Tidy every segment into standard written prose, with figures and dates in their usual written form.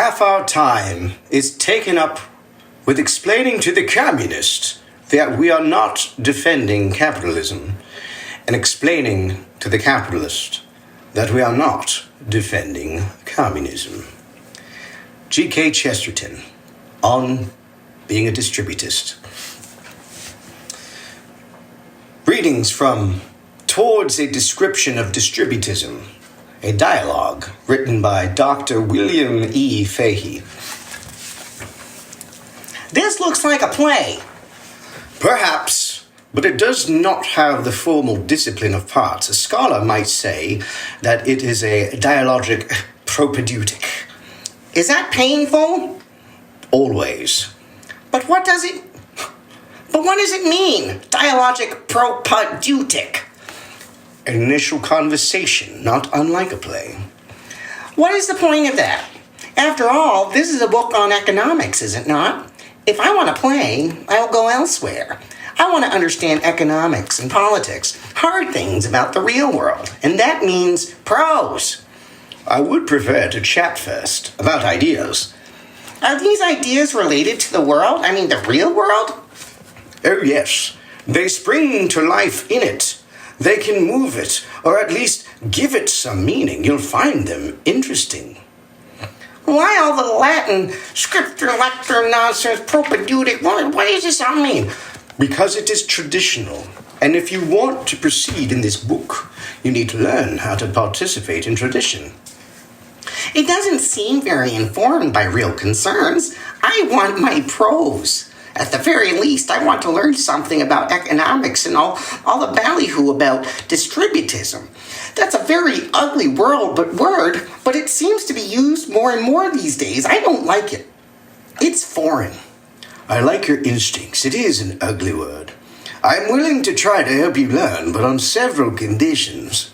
Half our time is taken up with explaining to the communist that we are not defending capitalism, and explaining to the capitalist that we are not defending communism. G.K. Chesterton, on being a distributist. Readings from Towards a Description of Distributism, a dialogue written by Dr. William E. Fahey. This looks like a play. Perhaps, but it does not have the formal discipline of parts. A scholar might say that it is a dialogic propedeutic. Is that painful? Always. But what does it mean? Dialogic propedeutic. An initial conversation, not unlike a play. What is the point of that? After all, this is a book on economics, is it not? If I want to play, I will go elsewhere. I want to understand economics and politics, hard things about the real world, and that means prose. I would prefer to chat first about ideas. Are these ideas related to the world? I mean, the real world? Oh, yes. They spring to life in it. They can move it, or at least give it some meaning. You'll find them interesting. Why all the Latin, scripture, lecture, nonsense, propedeutic? What does this all mean? Because it is traditional. And if you want to proceed in this book, you need to learn how to participate in tradition. It doesn't seem very informed by real concerns. I want my prose. At the very least, I want to learn something about economics and all the ballyhoo about distributism. That's a very ugly word, but it seems to be used more and more these days. I don't like it. It's foreign. I like your instincts. It is an ugly word. I am willing to try to help you learn, but on several conditions.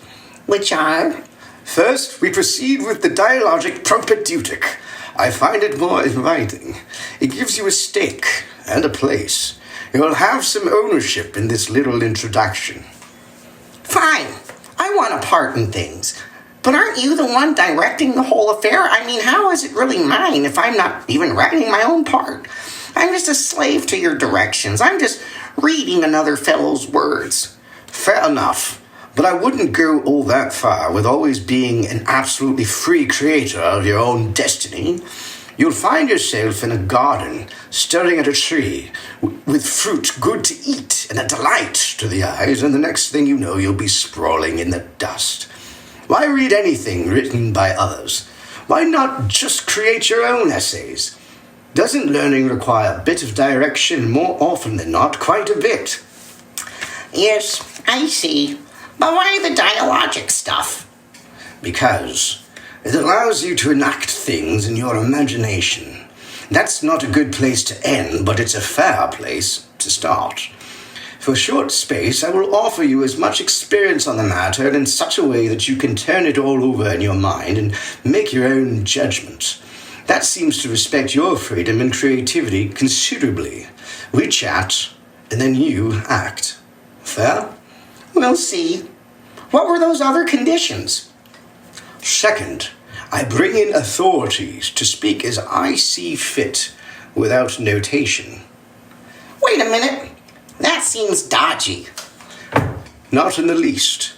Which are? First, we proceed with the dialogic propedeutic. I find it more inviting. It gives you a stake and a place. You'll have some ownership in this little introduction. Fine. I want a part in things. But aren't you the one directing the whole affair? I mean, how is it really mine if I'm not even writing my own part? I'm just a slave to your directions. I'm just reading another fellow's words. Fair enough. But I wouldn't go all that far with always being an absolutely free creator of your own destiny. You'll find yourself in a garden, staring at a tree, with fruit good to eat and a delight to the eyes, and the next thing you know, you'll be sprawling in the dust. Why read anything written by others? Why not just create your own essays? Doesn't learning require a bit of direction more often than not? Quite a bit. Yes, I see. But why the dialogic stuff? Because it allows you to enact things in your imagination. That's not a good place to end, but it's a fair place to start. For a short space, I will offer you as much experience on the matter in such a way that you can turn it all over in your mind and make your own judgment. That seems to respect your freedom and creativity considerably. We chat, and then you act. Fair? We'll see. What were those other conditions? Second, I bring in authorities to speak as I see fit, without notation. Wait a minute. That seems dodgy. Not in the least.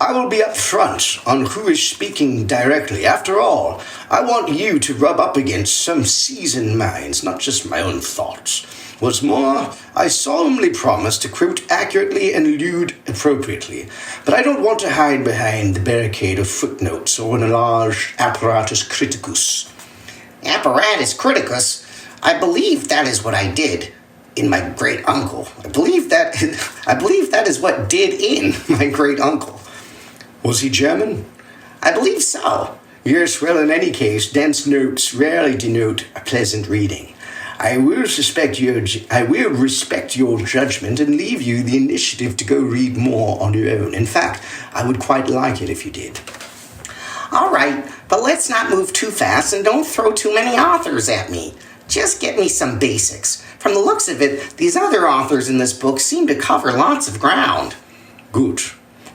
I will be upfront on who is speaking directly. After all, I want you to rub up against some seasoned minds, not just my own thoughts. What's more, I solemnly promise to quote accurately and allude appropriately, but I don't want to hide behind the barricade of footnotes or an enlarged apparatus criticus. Apparatus criticus? I believe that is what I did in my great uncle. I believe that is what did in my great uncle. Was he German? I believe so. Yes, well, in any case, dense notes rarely denote a pleasant reading. I will respect your judgment and leave you the initiative to go read more on your own. In fact, I would quite like it if you did. All right, but let's not move too fast and don't throw too many authors at me. Just get me some basics. From the looks of it, these other authors in this book seem to cover lots of ground. Good.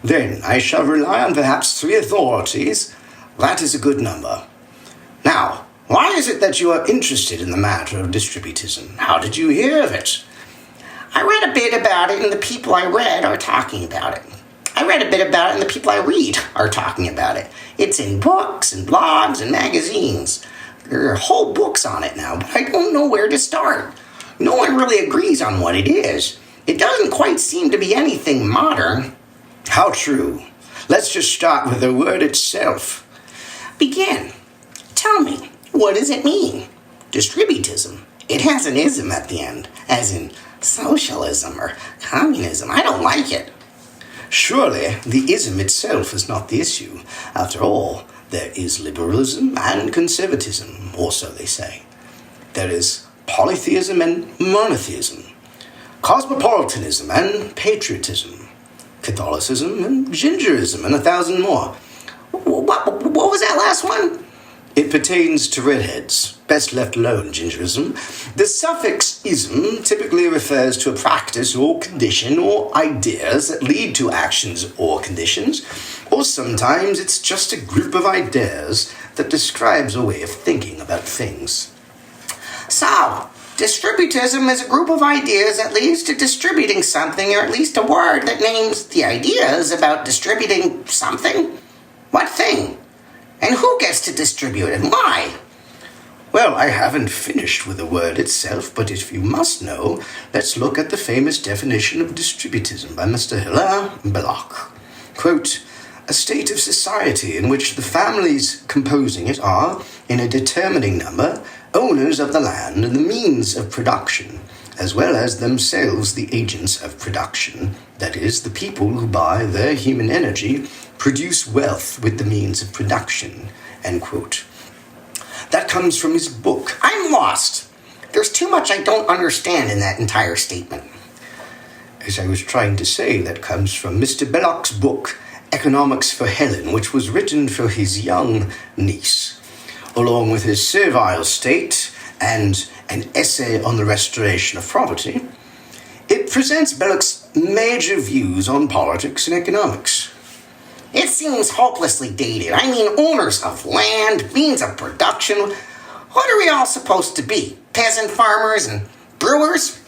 Then I shall rely on perhaps 3 authorities. That is a good number. Now, why is it that you are interested in the matter of distributism? How did you hear of it? I read a bit about it, and the people I read are talking about it. I read a bit about it, and the people I read are talking about it. It's in books and blogs and magazines. There are whole books on it now, but I don't know where to start. No one really agrees on what it is. It doesn't quite seem to be anything modern. How true. Let's just start with the word itself. Begin. Tell me, what does it mean? Distributism. It has an ism at the end, as in socialism or communism. I don't like it. Surely, the ism itself is not the issue. After all, there is liberalism and conservatism, or so they say. There is polytheism and monotheism, cosmopolitanism and patriotism, Catholicism and gingerism, and 1,000 more. What was that last one? It pertains to redheads. Best left alone, gingerism. The suffix ism typically refers to a practice or condition or ideas that lead to actions or conditions, or sometimes it's just a group of ideas that describes a way of thinking about things. So, distributism is a group of ideas that leads to distributing something, or at least a word that names the ideas about distributing something? What thing? And who gets to distribute it, and why? Well, I haven't finished with the word itself, but if you must know, let's look at the famous definition of distributism by Mr. Hilaire Belloc. Quote, a state of society in which the families composing it are, in a determining number, owners of the land and the means of production, as well as themselves the agents of production, that is, the people who by their human energy produce wealth with the means of production, end quote. That comes from his book. I'm lost. There's too much I don't understand in that entire statement. As I was trying to say, that comes from Mr. Belloc's book, Economics for Helen, which was written for his young niece, along with his servile state and an essay on the restoration of property. It presents Belloc's major views on politics and economics. It seems hopelessly dated. I mean, owners of land, means of production. What are we all supposed to be? Peasant farmers and brewers?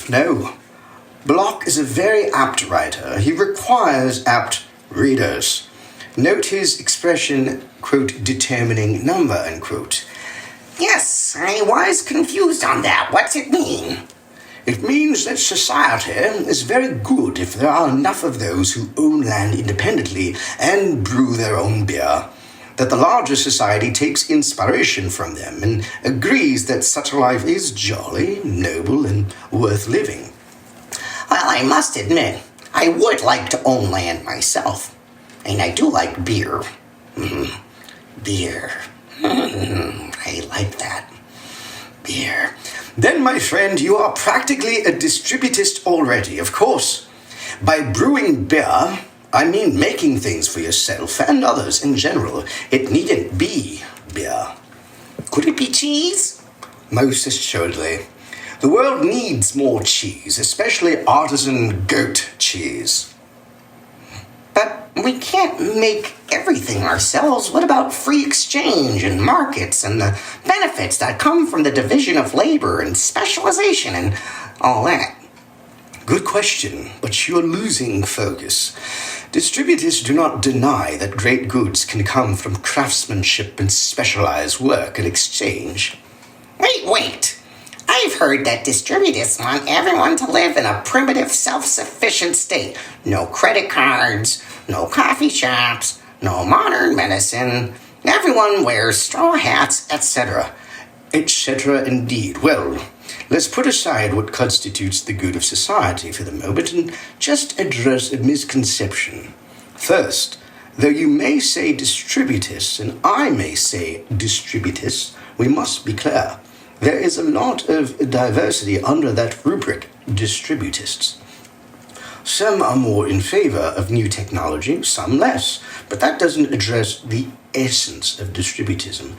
No. Belloc is a very apt writer. He requires apt readers. Note his expression, quote, determining number, unquote. Yes, I was confused on that. What's it mean? It means that society is very good if there are enough of those who own land independently and brew their own beer, that the larger society takes inspiration from them and agrees that such a life is jolly, noble, and worth living. Well, I must admit, I would like to own land myself, and I do like beer. Beer. I like that. Beer. Then, my friend, you are practically a distributist already, of course. By brewing beer, I mean making things for yourself and others in general. It needn't be beer. Could it be cheese? Most assuredly. The world needs more cheese, especially artisan goat cheese. But we can't make everything ourselves. What about free exchange and markets and the benefits that come from the division of labor and specialization and all that? Good question, but you're losing focus. Distributists do not deny that great goods can come from craftsmanship and specialized work and exchange. Wait. I've heard that distributists want everyone to live in a primitive, self-sufficient state. No credit cards, no coffee shops, no modern medicine. Everyone wears straw hats, etc. Etc. indeed. Well, let's put aside what constitutes the good of society for the moment and just address a misconception. First, though you may say distributists and I may say distributists, we must be clear. There is a lot of diversity under that rubric, distributists. Some are more in favor of new technology, some less, but that doesn't address the essence of distributism.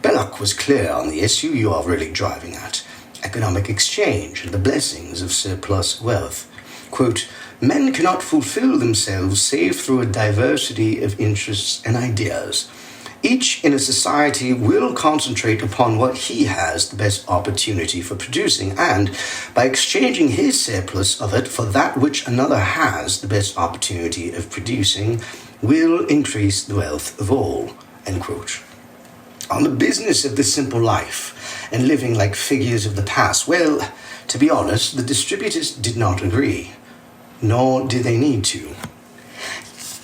Belloc was clear on the issue you are really driving at, economic exchange and the blessings of surplus wealth. Quote, men cannot fulfill themselves save through a diversity of interests and ideas. Each in a society will concentrate upon what he has the best opportunity for producing, and by exchanging his surplus of it for that which another has the best opportunity of producing, will increase the wealth of all. End quote. On the business of the simple life and living like figures of the past, well, to be honest, the distributists did not agree, nor did they need to.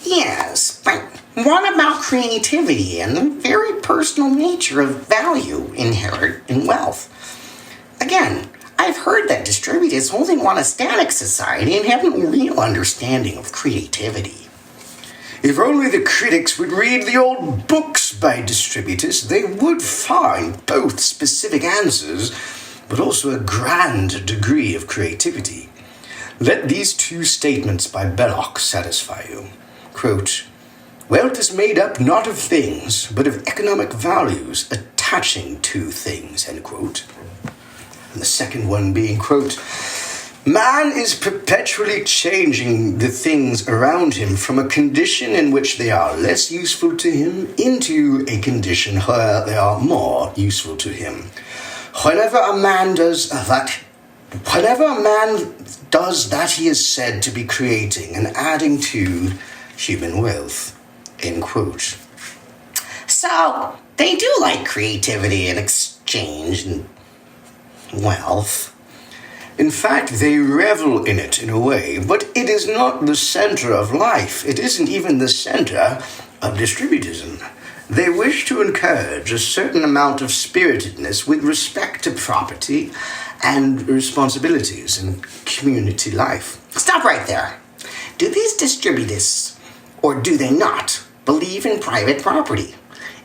Yes, but what about creativity and the very personal nature of value inherent in wealth? Again, I've heard that distributists only want a static society and have no real understanding of creativity. If only the critics would read the old books by distributists, they would find both specific answers, but also a grand degree of creativity. Let these two statements by Belloc satisfy you. Quote, wealth is made up not of things, but of economic values attaching to things, end quote. And the second one being, quote, man is perpetually changing the things around him from a condition in which they are less useful to him into a condition where they are more useful to him. Whenever a man does that, he is said to be creating and adding to human wealth, end quote. So, they do like creativity and exchange and wealth. In fact, they revel in it in a way, but it is not the center of life. It isn't even the center of distributism. They wish to encourage a certain amount of spiritedness with respect to property and responsibilities in community life. Stop right there. Do these distributists, or do they not, believe in private property?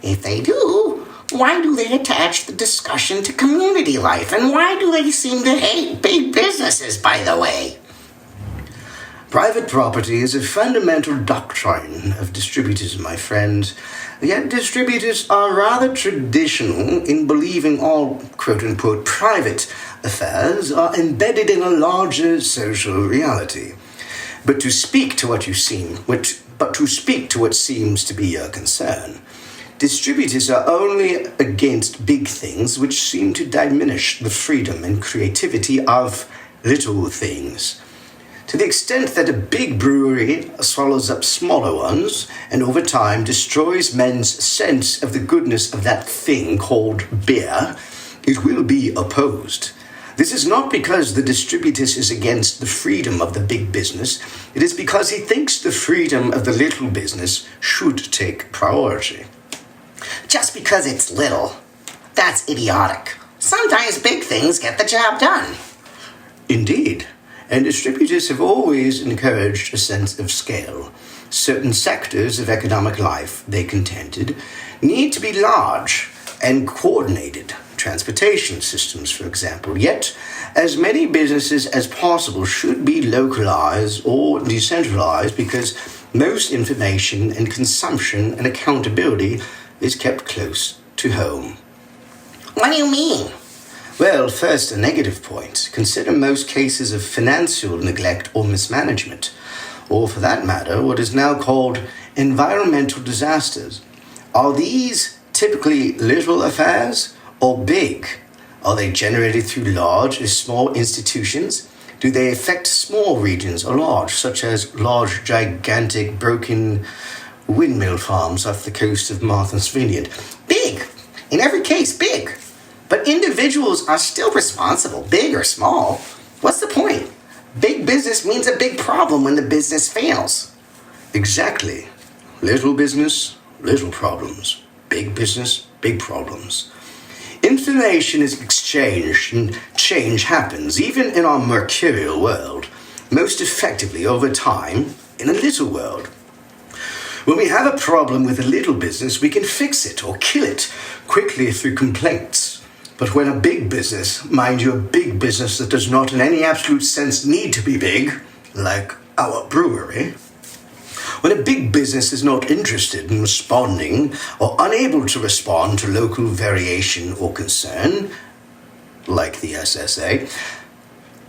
If they do, why do they attach the discussion to community life? And why do they seem to hate big businesses, by the way? Private property is a fundamental doctrine of distributism, my friend. Yet distributists are rather traditional in believing all quote-unquote private affairs are embedded in a larger social reality. But to speak to what seems to be your concern, distributists are only against big things which seem to diminish the freedom and creativity of little things. To the extent that a big brewery swallows up smaller ones and over time destroys men's sense of the goodness of that thing called beer, it will be opposed. This is not because the distributist is against the freedom of the big business. It is because he thinks the freedom of the little business should take priority. Just because it's little, that's idiotic. Sometimes big things get the job done. Indeed, and distributists have always encouraged a sense of scale. Certain sectors of economic life, they contended, need to be large and coordinated. Transportation systems, for example. Yet, as many businesses as possible should be localized or decentralized because most information and consumption and accountability is kept close to home. What do you mean? Well, first, a negative point. Consider most cases of financial neglect or mismanagement, or for that matter, what is now called environmental disasters. Are these typically little affairs or big? Are they generated through large or small institutions? Do they affect small regions or large, such as large, gigantic, broken windmill farms off the coast of Martha's Vineyard? Big. In every case, big. But individuals are still responsible, big or small. What's the point? Big business means a big problem when the business fails. Exactly. Little business, little problems. Big business, big problems. Information is exchanged and change happens, even in our mercurial world, most effectively over time in a little world. When we have a problem with a little business, we can fix it or kill it quickly through complaints. But when a big business, mind you, a big business that does not in any absolute sense need to be big, like our brewery, when a big business is not interested in responding or unable to respond to local variation or concern, like the SSA,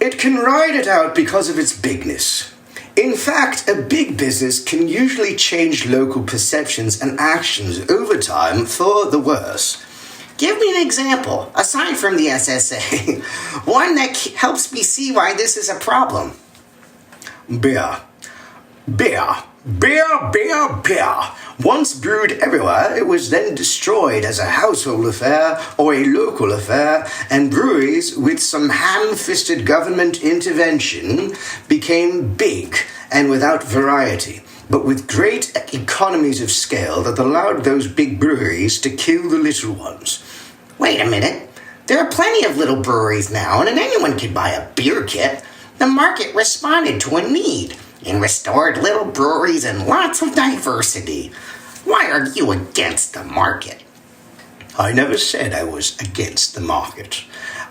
it can ride it out because of its bigness. In fact, a big business can usually change local perceptions and actions over time for the worse. Give me an example, aside from the SSA, one that helps me see why this is a problem. Beer. Beer. Beer, beer, beer. Once brewed everywhere, it was then destroyed as a household affair or a local affair, and breweries, with some ham-fisted government intervention, became big and without variety, but with great economies of scale that allowed those big breweries to kill the little ones. Wait a minute. There are plenty of little breweries now, and anyone can buy a beer kit. The market responded to a need and restored little breweries and lots of diversity. Why are you against the market? I never said I was against the market.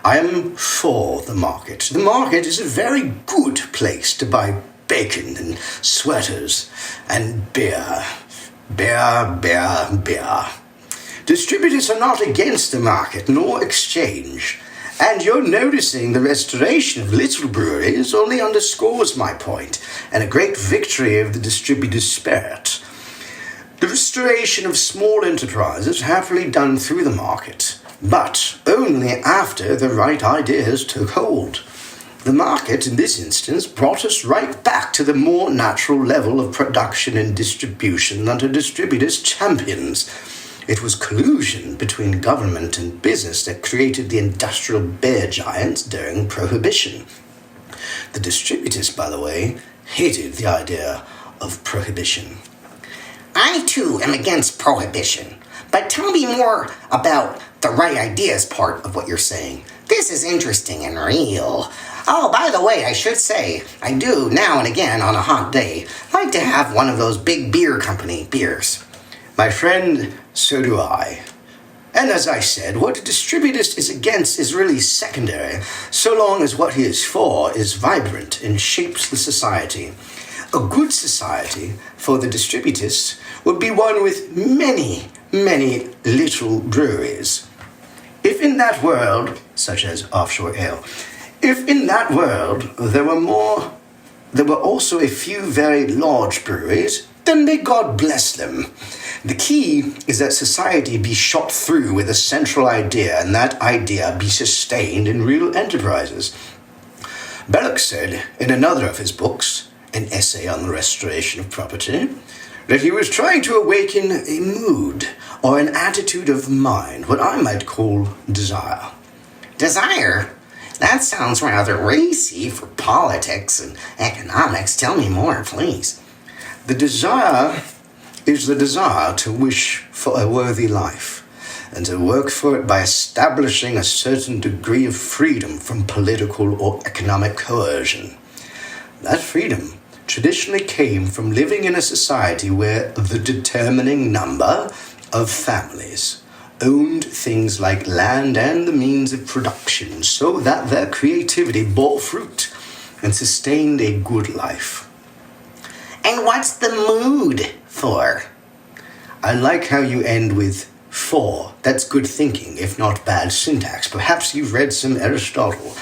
I am for the market. The market is a very good place to buy bacon and sweaters and beer. Beer, beer, beer. Distributors are not against the market nor exchange. And you're noticing the restoration of little breweries only underscores my point, and a great victory of the distributor spirit. The restoration of small enterprises happily done through the market, but only after the right ideas took hold. The market, in this instance, brought us right back to the more natural level of production and distribution under distributors' champions. It was collusion between government and business that created the industrial bear giants during Prohibition. The distributors, by the way, hated the idea of prohibition. I, too, am against prohibition. But tell me more about the right ideas part of what you're saying. This is interesting and real. Oh, by the way, I should say, I do, now and again, on a hot day, like to have one of those big beer company beers. My friend, so do I. And as I said, what a distributist is against is really secondary, so long as what he is for is vibrant and shapes the society. A good society for the distributist would be one with many, many little breweries. If in that world, such as offshore ale, if in that world there were also a few very large breweries, then may God bless them. The key is that society be shot through with a central idea, and that idea be sustained in real enterprises. Belloc said in another of his books, an essay on the restoration of property, that he was trying to awaken a mood or an attitude of mind, what I might call desire. Desire? That sounds rather racy for politics and economics. Tell me more, please. The desire is the desire to wish for a worthy life, and to work for it by establishing a certain degree of freedom from political or economic coercion. That freedom traditionally came from living in a society where the determining number of families owned things like land and the means of production, so that their creativity bore fruit and sustained a good life. And what's the mood for? I like how you end with for. That's good thinking, if not bad syntax. Perhaps you've read some Aristotle.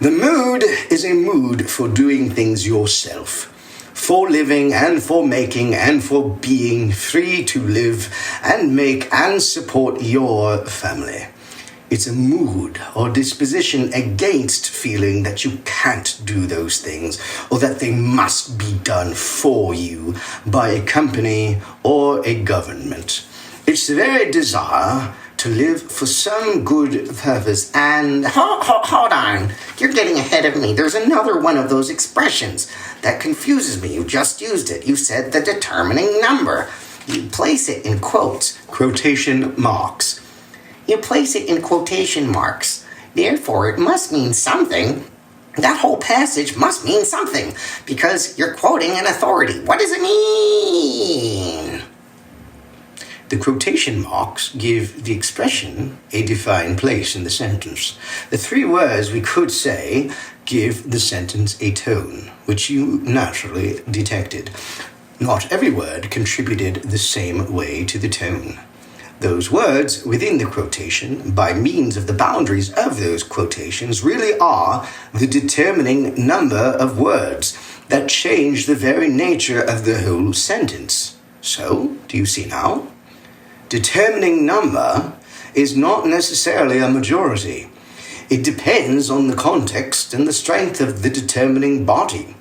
The mood is a mood for doing things yourself, for living and for making and for being free to live and make and support your family. It's a mood or disposition against feeling that you can't do those things, or that they must be done for you by a company or a government. It's the very desire to live for some good purpose. And hold on. You're getting ahead of me. There's another one of those expressions that confuses me. You just used it. You said the determining number. You place it in quotes. Quotation marks. You place it in quotation marks. Therefore, it must mean something. That whole passage must mean something, because you're quoting an authority. What does it mean? The quotation marks give the expression a defined place in the sentence. The three words we could say give the sentence a tone, which you naturally detected. Not every word contributed the same way to the tone. Those words within the quotation, by means of the boundaries of those quotations, really are the determining number of words that change the very nature of the whole sentence. So, do you see now? Determining number is not necessarily a majority. It depends on the context and the strength of the determining body.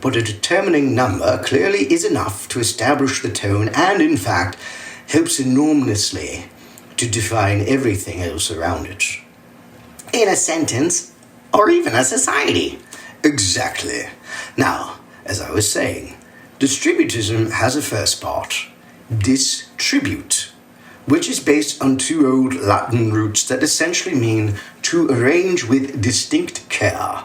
But a determining number clearly is enough to establish the tone and, in fact, helps enormously to define everything else around it. In a sentence, or even a society. Exactly. Now, as I was saying, distributism has a first part, distribute, which is based on two old Latin roots that essentially mean to arrange with distinct care.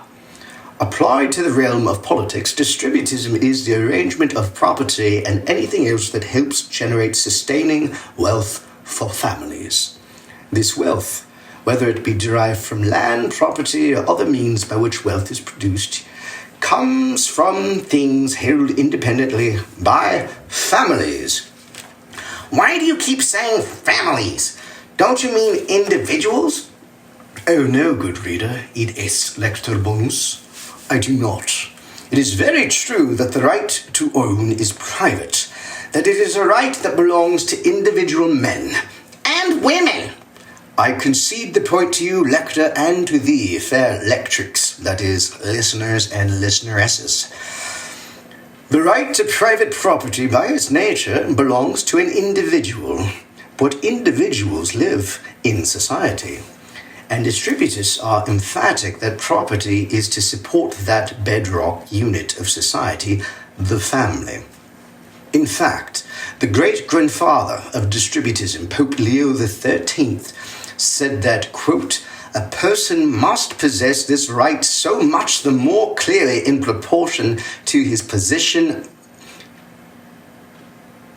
Applied to the realm of politics, distributism is the arrangement of property and anything else that helps generate sustaining wealth for families. This wealth, whether it be derived from land, property, or other means by which wealth is produced, comes from things held independently by families. Why do you keep saying families? Don't you mean individuals? Oh no, good reader, id est lector bonus. I do not. It is very true that the right to own is private, that it is a right that belongs to individual men. And women. I concede the point to you, lector, and to thee, fair lectrix, that is, listeners and listenesses. The right to private property by its nature belongs to an individual, but individuals live in society. And distributists are emphatic that property is to support that bedrock unit of society, the family. In fact, the great-grandfather of distributism, Pope Leo XIII, said that, quote, a person must possess this right so much the more clearly in proportion to his position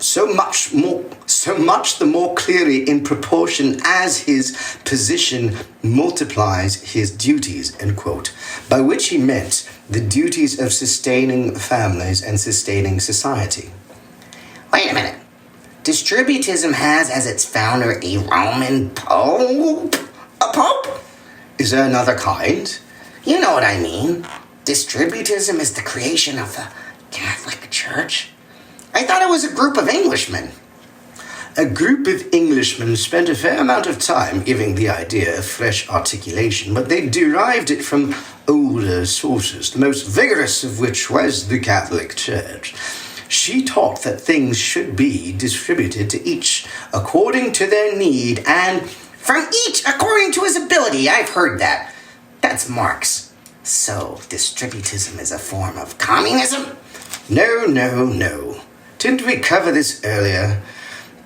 so much the more clearly in proportion as his position multiplies his duties, end quote, by which he meant the duties of sustaining families and sustaining society. Wait a minute. Distributism has as its founder a Roman pope? A pope? Is there another kind? You know what I mean. Distributism is the creation of the Catholic Church. I thought it was a group of Englishmen. A group of Englishmen spent a fair amount of time giving the idea of fresh articulation, but they derived it from older sources, the most vigorous of which was the Catholic Church. She taught that things should be distributed to each according to their need and from each according to his ability. I've heard that. That's Marx. So, distributism is a form of communism? No. Didn't we cover this earlier?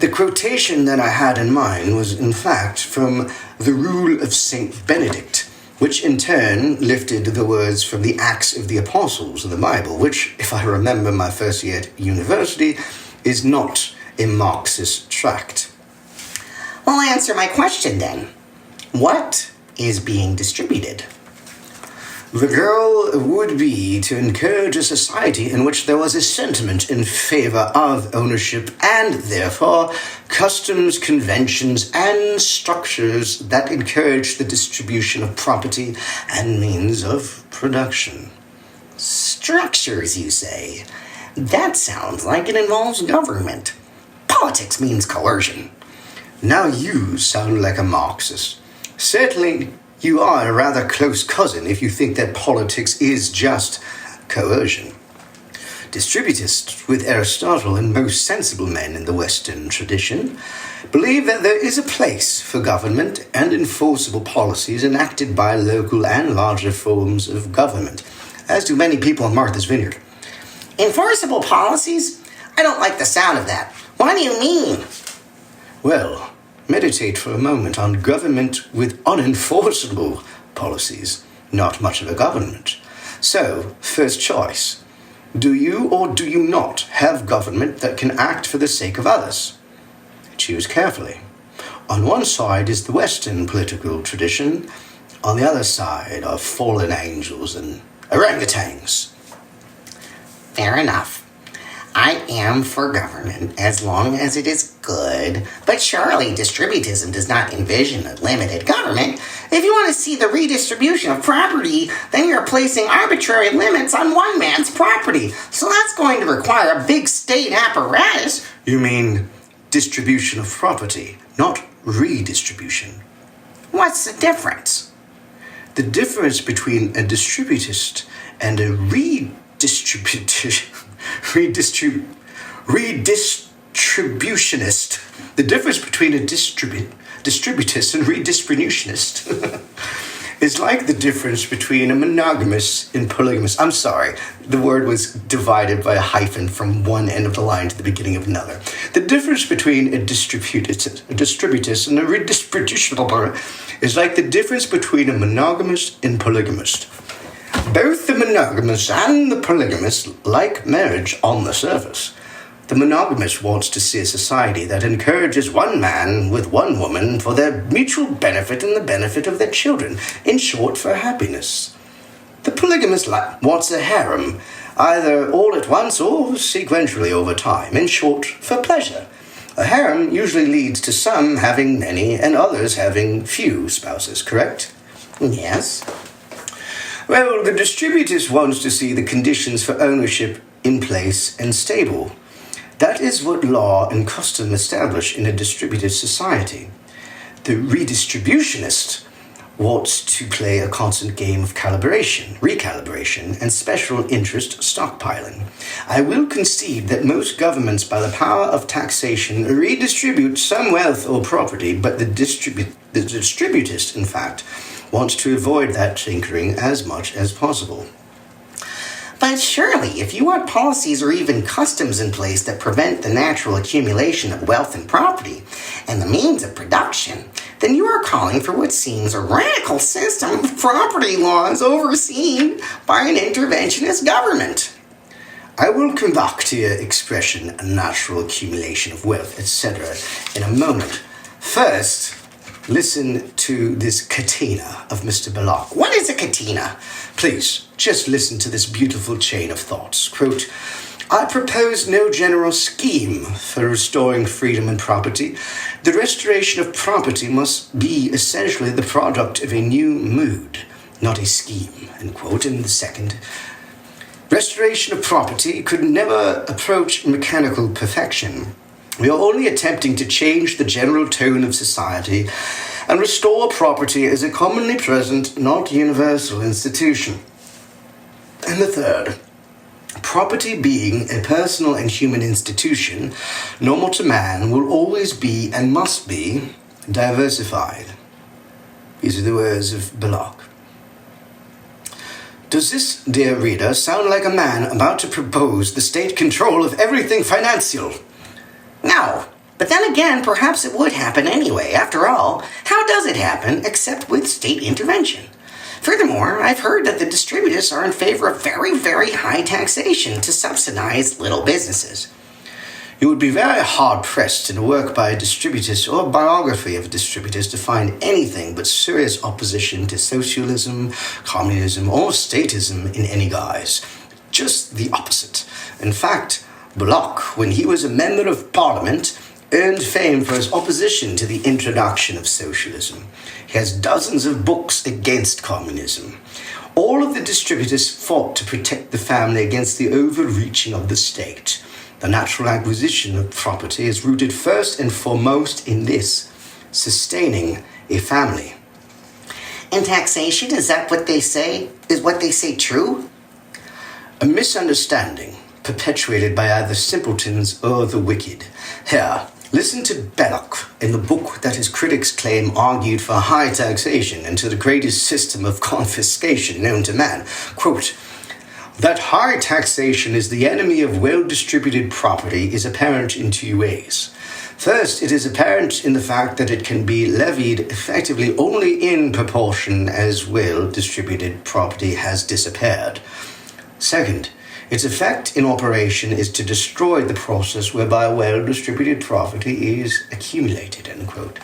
The quotation that I had in mind was, in fact, from the Rule of St. Benedict, which in turn lifted the words from the Acts of the Apostles of the Bible, which, if I remember my first year at university, is not a Marxist tract. Well, answer my question then. What is being distributed? The goal would be to encourage a society in which there was a sentiment in favor of ownership and, therefore, customs, conventions, and structures that encourage the distribution of property and means of production. Structures, you say? That sounds like it involves government. Politics means coercion. Now you sound like a Marxist. Certainly, you are a rather close cousin if you think that politics is just coercion. Distributists, with Aristotle and most sensible men in the Western tradition, believe that there is a place for government and enforceable policies enacted by local and larger forms of government, as do many people in Martha's Vineyard. Enforceable policies? I don't like the sound of that. What do you mean? Well, meditate for a moment on government with unenforceable policies. Not much of a government. So, first choice. Do you or do you not have government that can act for the sake of others? Choose carefully. On one side is the Western political tradition. On the other side are fallen angels and orangutans. Fair enough. I am for government as long as it is good, but surely distributism does not envision a limited government. If you want to see the redistribution of property, then you're placing arbitrary limits on one man's property. So that's going to require a big state apparatus. You mean distribution of property, not redistribution. What's the difference? The difference between a distributist and a redistributionist. The difference between a distributist and redistributionist is like the difference between a monogamous and polygamous. I'm sorry, the word was divided by a hyphen from one end of the line to the beginning of another. The difference between a distributist and a redistributional is like the difference between a monogamous and polygamist. Both the monogamous and the polygamous like marriage on the surface. The monogamous wants to see a society that encourages one man with one woman for their mutual benefit and the benefit of their children, in short, for happiness. The polygamist wants a harem, either all at once or sequentially over time, in short, for pleasure. A harem usually leads to some having many and others having few spouses, correct? Yes. Well, the distributist wants to see the conditions for ownership in place and stable. That is what law and custom establish in a distributed society. The redistributionist wants to play a constant game of recalibration, and special interest stockpiling. I will concede that most governments, by the power of taxation, redistribute some wealth or property, but the distributist, in fact, wants to avoid that tinkering as much as possible. But surely, if you want policies or even customs in place that prevent the natural accumulation of wealth and property and the means of production, then you are calling for what seems a radical system of property laws overseen by an interventionist government. I will come back to your expression, a natural accumulation of wealth, etc., in a moment. First, listen to this catena of Mr. Belloc. What is a catena? Please, just listen to this beautiful chain of thoughts. Quote, I propose no general scheme for restoring freedom and property. The restoration of property must be essentially the product of a new mood, not a scheme, end quote. And the second, restoration of property could never approach mechanical perfection. We are only attempting to change the general tone of society and restore property as a commonly present, not universal institution. And the third, property being a personal and human institution, normal to man, will always be and must be diversified. These are the words of Belloc. Does this, dear reader, sound like a man about to propose the state control of everything financial? No, but then again, perhaps it would happen anyway. After all, how does it happen except with state intervention? Furthermore, I've heard that the distributists are in favor of very, very high taxation to subsidize little businesses. You would be very hard-pressed in a work by a distributist or a biography of a distributist to find anything but serious opposition to socialism, communism, or statism in any guise. Just the opposite. In fact, Belloc, when he was a member of Parliament, earned fame for his opposition to the introduction of socialism. He has dozens of books against communism. All of the distributists fought to protect the family against the overreaching of the state. The natural acquisition of property is rooted first and foremost in this, sustaining a family. And taxation, is that what they say? Is what they say true? A misunderstanding perpetuated by either simpletons or the wicked. Here, listen to Belloc in the book that his critics claim argued for high taxation and to the greatest system of confiscation known to man. Quote, that high taxation is the enemy of well-distributed property is apparent in two ways. First, it is apparent in the fact that it can be levied effectively only in proportion as well-distributed property has disappeared. Second, its effect in operation is to destroy the process whereby well-distributed property is accumulated, end quote.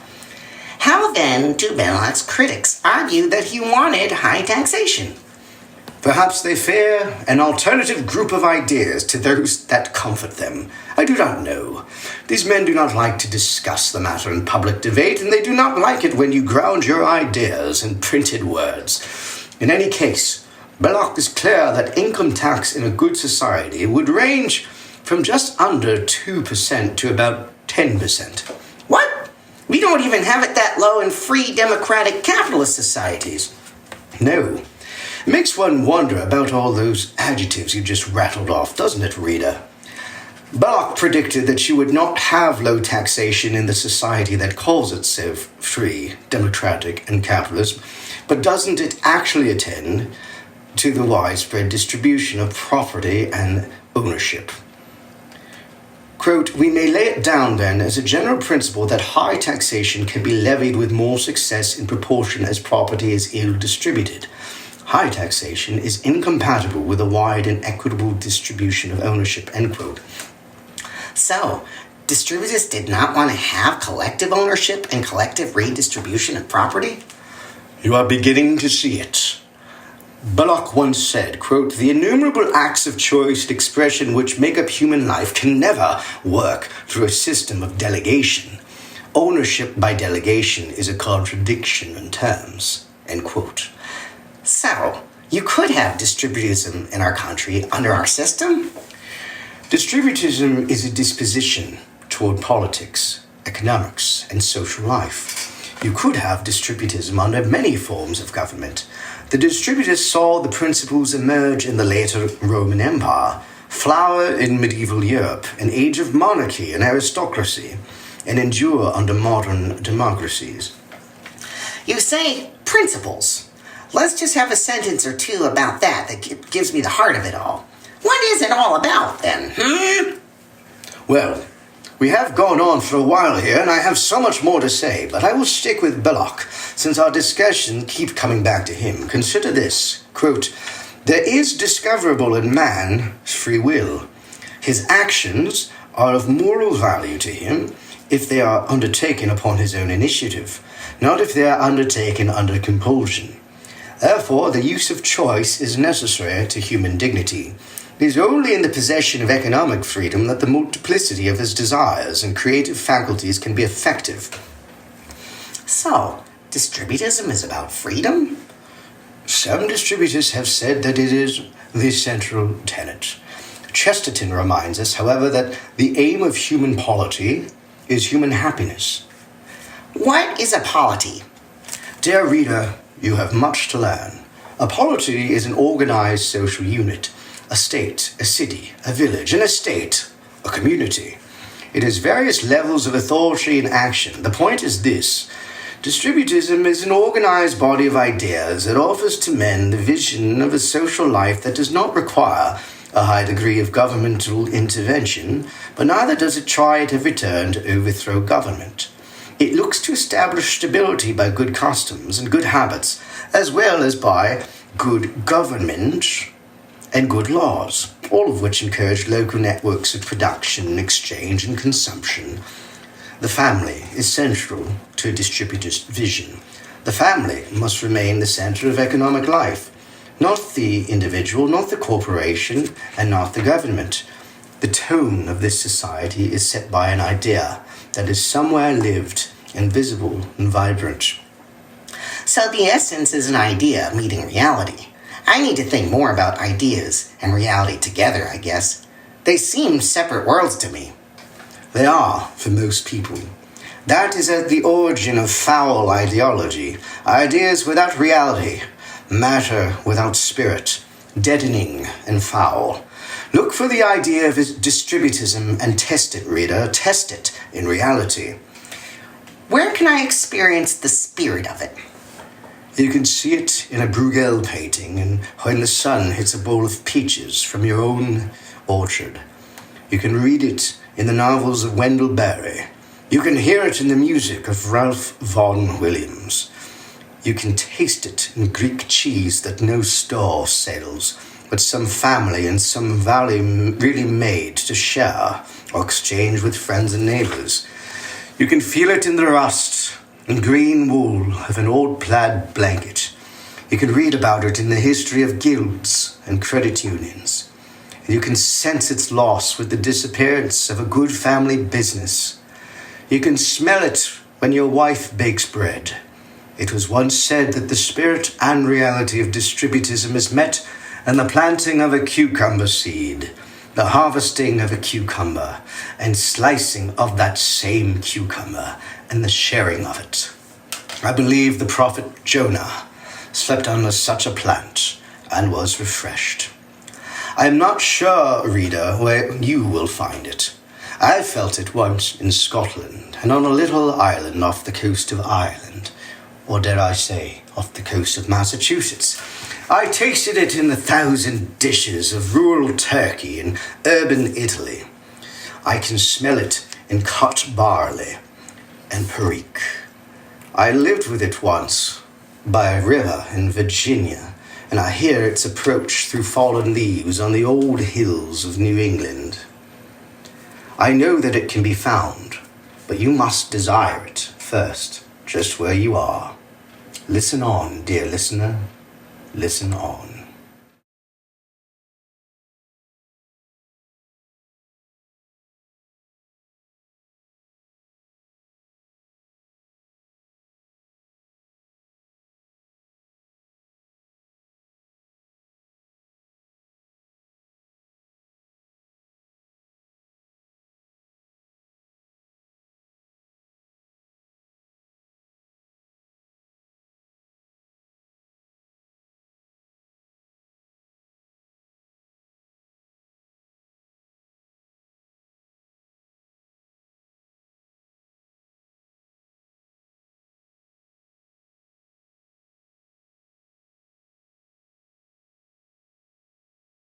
How then do Belloc's critics argue that he wanted high taxation? Perhaps they fear an alternative group of ideas to those that comfort them. I do not know. These men do not like to discuss the matter in public debate, and they do not like it when you ground your ideas in printed words. In any case, Belloc is clear that income tax in a good society would range from just under 2% to about 10%. What? We don't even have it that low in free democratic capitalist societies. No. It makes one wonder about all those adjectives you just rattled off, doesn't it, reader? Belloc predicted that you would not have low taxation in the society that calls itself free, democratic, and capitalist, but doesn't it actually attend to the widespread distribution of property and ownership? Quote, we may lay it down then as a general principle that high taxation can be levied with more success in proportion as property is ill distributed. High taxation is incompatible with a wide and equitable distribution of ownership, end quote. So, distributists did not want to have collective ownership and collective redistribution of property? You are beginning to see it. Belloc once said, quote, the innumerable acts of choice and expression which make up human life can never work through a system of delegation. Ownership by delegation is a contradiction in terms, end quote. So, you could have distributism in our country under our system? Distributism is a disposition toward politics, economics, and social life. You could have distributism under many forms of government. The distributists saw the principles emerge in the later Roman Empire, flower in medieval Europe, an age of monarchy and aristocracy, and endure under modern democracies. You say principles. Let's just have a sentence or two about that gives me the heart of it all. What is it all about, then, Well, we have gone on for a while here, and I have so much more to say, but I will stick with Belloc, since our discussion keeps coming back to him. Consider this, quote, there is discoverable in man free will. His actions are of moral value to him if they are undertaken upon his own initiative, not if they are undertaken under compulsion. Therefore, the use of choice is necessary to human dignity. It is only in the possession of economic freedom that the multiplicity of his desires and creative faculties can be effective. So, distributism is about freedom? Some distributists have said that it is the central tenet. Chesterton reminds us, however, that the aim of human polity is human happiness. What is a polity? Dear reader, you have much to learn. A polity is an organized social unit. A state, a city, a village, an estate, a community. It has various levels of authority and action. The point is this. Distributism is an organized body of ideas that offers to men the vision of a social life that does not require a high degree of governmental intervention, but neither does it try at every turn to overthrow government. It looks to establish stability by good customs and good habits, as well as by good government and good laws, all of which encourage local networks of production, exchange, and consumption. The family is central to a distributist vision. The family must remain the center of economic life, not the individual, not the corporation, and not the government. The tone of this society is set by an idea that is somewhere lived and visible and vibrant. So the essence is an idea meeting reality. I need to think more about ideas and reality together, I guess. They seem separate worlds to me. They are, for most people. That is at the origin of foul ideology, ideas without reality, matter without spirit, deadening and foul. Look for the idea of distributism and test it, reader, test it in reality. Where can I experience the spirit of it? You can see it in a Bruegel painting and when the sun hits a bowl of peaches from your own orchard. You can read it in the novels of Wendell Berry. You can hear it in the music of Ralph Vaughan Williams. You can taste it in Greek cheese that no store sells, but some family in some valley really made to share or exchange with friends and neighbors. You can feel it in the rust and green wool of an old plaid blanket. You can read about it in the history of guilds and credit unions. And you can sense its loss with the disappearance of a good family business. You can smell it when your wife bakes bread. It was once said that the spirit and reality of distributism is met in the planting of a cucumber seed, the harvesting of a cucumber, and slicing of that same cucumber, and the sharing of it. I believe the prophet Jonah slept under such a plant and was refreshed. I am not sure, reader, where you will find it. I felt it once in Scotland and on a little island off the coast of Ireland, or dare I say, off the coast of Massachusetts. I tasted it in the 1,000 dishes of rural Turkey and urban Italy. I can smell it in cut barley and perique. I lived with it once by a river in Virginia, and I hear its approach through fallen leaves on the old hills of New England. I know that it can be found, but you must desire it first, just where you are. Listen on, dear listener, listen on.